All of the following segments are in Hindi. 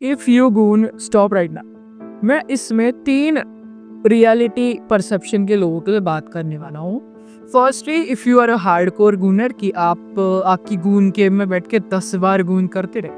If you goon stop right now. मैं इसमें 3 रियलिटी परसेप्शन के लोगों के बात करने वाला हूँ। Firstly, if you are a hardcore gooner कि आप आपकी गून गेम में बैठ के 10 बार गून करते रहे,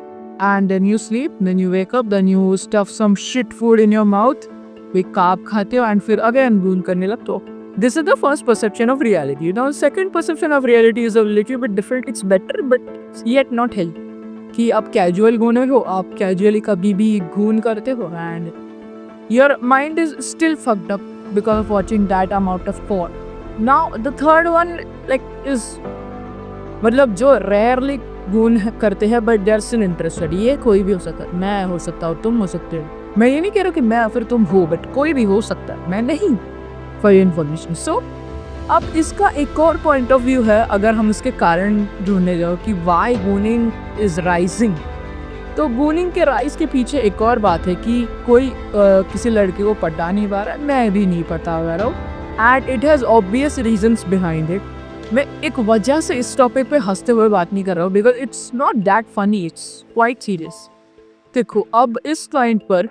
and then you sleep, then you wake up, then you stuff some shit food in your mouth, एक काप खाते हो एंड फिर अगेन गून करने लगते हो। This is the first perception of reality. Now, second perception of reality is a little bit different. It's better, but yet not healthy. कि आप कैजुअल गूनर हो, आप कैजुअली कभी भी गून करते हो and your mind is still fucked up because of watching that amount of porn. Now, the third one like is मतलब जो rarely गून करते हैं but they are still interested. ये कोई भी हो सकता है, मैं हो सकता हूँ, तुम हो सकते हो। मैं ये नहीं कह रहा कि मैं फिर तुम हो, बट कोई भी हो सकता है, मैं नहीं। For your information. So, अब इसका एक और पॉइंट ऑफ व्यू है अगर हम इसके कारण ढूंढने जाओ कि वाई गूनिंग इज राइजिंग। तो गूनिंग के राइज के पीछे एक और बात है कि कोई किसी लड़के को पटा नहीं पा रहा है, मैं भी नहीं पटा पा रहा हूँ, and it has obvious reasons behind it. मैं एक वजह से इस टॉपिक पे हंसते हुए बात नहीं कर रहा हूँ, because it's not that funny, it's quite serious. देखो, अब इस पॉइंट पर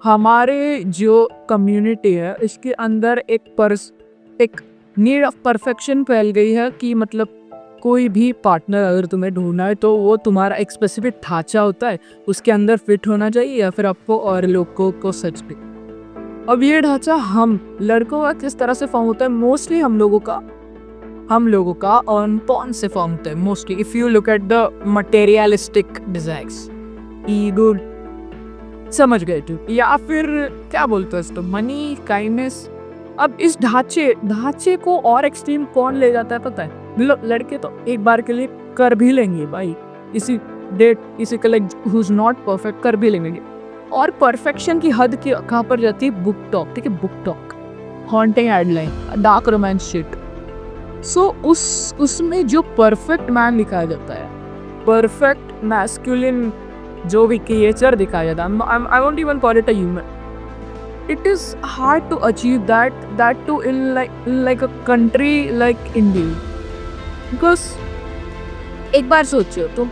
हमारे जो कम्युनिटी है इसके अंदर एक नीड ऑफ परफेक्शन फैल गई है कि मतलब कोई भी पार्टनर अगर तुम्हें ढूंढना है तो वो तुम्हारा एक स्पेसिफिक ढांचा होता है, उसके अंदर फिट होना चाहिए या फिर आपको और लोगों को सच भी। अब ये ढांचा हम लड़कों का किस तरह से फॉर्म होता है? मोस्टली हम लोगों का ऑन पॉर्न से फॉर्म होता है mostly. If you look at the materialistic desires, ego, समझ गए तू, या फिर क्या बोलते हैं तो मनी, काइंडनेस। अब इस ढांचे को और एक्सट्रीम कौन ले जाता है पता है? लड़के तो एक बार के लिए कर भी लेंगे भाई, इसी collect who is not perfect कर भी लेंगे। और परफेक्शन की हद की कहाँ पर जाती है? बुक टॉक, ठीक है, book talk, haunting headline, dark romance shit. So उसमें जो परफेक्ट मैन दिखाया जाता है, परफेक्ट मैस्कुलिन जो भी क्रिएचर दिखाया जाता है, I won't even call it a human. It is hard to achieve that too in like a country like India. Because एक बार सोचो तुम,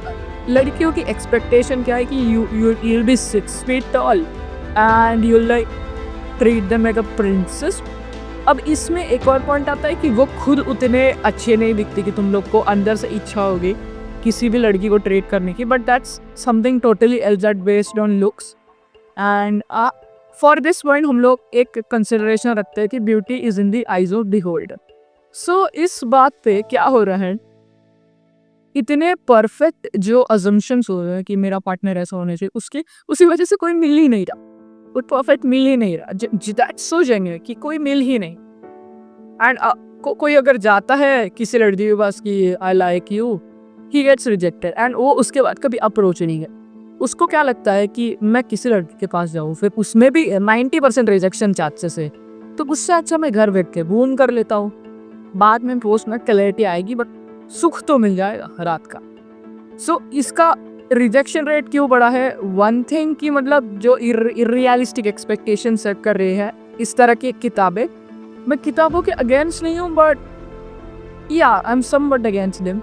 लड़कियों की एक्सपेक्टेशन क्या है कि you'll be 6 feet tall and you'll like treat them like a princess. अब इसमें एक और पॉइंट आता है कि वो खुद उतने अच्छे नहीं दिखते कि तुम लोग को अंदर से इच्छा होगी किसी भी लड़की को ट्रीट करने की, but that's something totally else that based on looks. And for this point हम लोग एक कंसिडरेशन रखते हैं कि beauty is in the eyes of the holder. So इस बात पे क्या हो रहा है, इतने परफेक्ट जो अजम्पशंस हो रहे हैं कि मेरा पार्टनर ऐसा होना चाहिए, उसी वजह से कोई मिल ही नहीं रहा, वो परफेक्ट मिल ही नहीं रहा। दैट्स सो जेन्युइन कि कोई मिल ही नहीं। एंड कोई अगर जाता है किसी लड़की के पास कि I like you, he gets rejected and वो उसके बाद कभी अप्रोच नहीं है। उसको क्या लगता है कि मैं किसी लड़की के पास जाऊँ, फिर उसमें भी 90% रिजेक्शन चांसेस है, तो उससे अच्छा मैं घर बैठ के गून कर लेता हूँ, बाद में पोस्ट में क्लैरिटी आएगी, बट सुख तो मिल जाएगा रात का। सो इसका रिजेक्शन रेट क्यों बढ़ा है? वन थिंग कि मतलब जो इरियलिस्टिक एक्सपेक्टेशन सेट कर रहे हैं इस तरह की किताबें। मैं किताबों के अगेंस्ट नहीं हूँ, बट या I am somewhat against them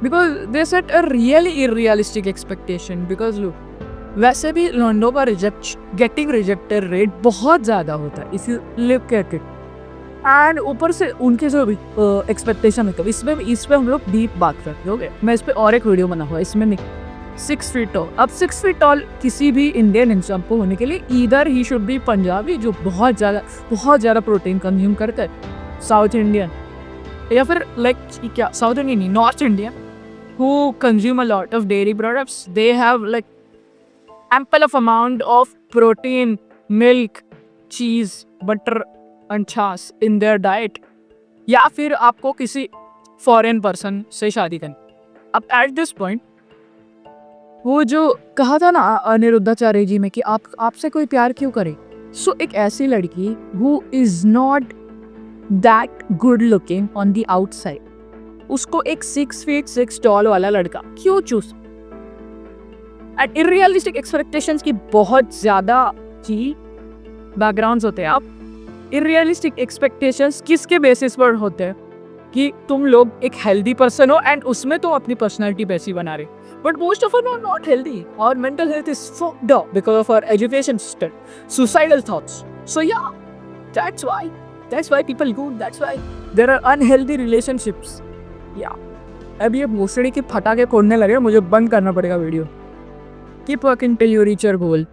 because they set a really unrealistic expectation. Because look, वैसे भी लॉन्डो का getting rejected rate बहुत ज़्यादा होता है, इसी look at it, and ऊपर से उनके जो एक्सपेक्टेशन है, इस पे हम लोग डीप बात करते हो गए। मैं इस पे और एक वीडियो बना हुआ है, इसमें नहीं 6 feet tall। अब 6 feet tall किसी भी इंडियन इंसान को होने के लिए either he should be Punjabi जो बहुत ज़्यादा प्रोटीन कंज्यूम करता है, साउथ इंडियन, या फिर लाइक क्या साउथ इंडियन नहीं, north Indian who consume a lot of dairy products. They have like ample of amount of protein, milk, cheese, butter and छाछ in their diet. या फिर आपको किसी foreign person से शादी करनी। अब at this point वो जो कहा था ना अनिरुद्धाचार्य जी में कि आपसे कोई प्यार क्यों करे। सो एक ऐसी लड़की who is not that good looking on the outside, उसको एक 6 feet 6 tall वाला लड़का क्यों चूज? एंड इरियलिस्टिक एक्सपेक्टेशंस की बहुत ज्यादा जी बैकग्राउंड्स होते हैं। आप इरियलिस्टिक एक्सपेक्टेशंस किसके बेसिस पर होते हैं? कि तुम लोग एक हेल्दी पर्सन हो एंड उसमें तो अपनी पर्सनालिटी वैसी बना रहे, But most of us are not healthy. Our mental health is fucked up because of our education system, suicidal thoughts. So yeah, that's why people go. That's why there are unhealthy relationships. Yeah. अब ये भोसड़ी के फटाके फोड़ने लगे, मुझे बंद करना पड़ेगा video. Keep working till you reach your goal.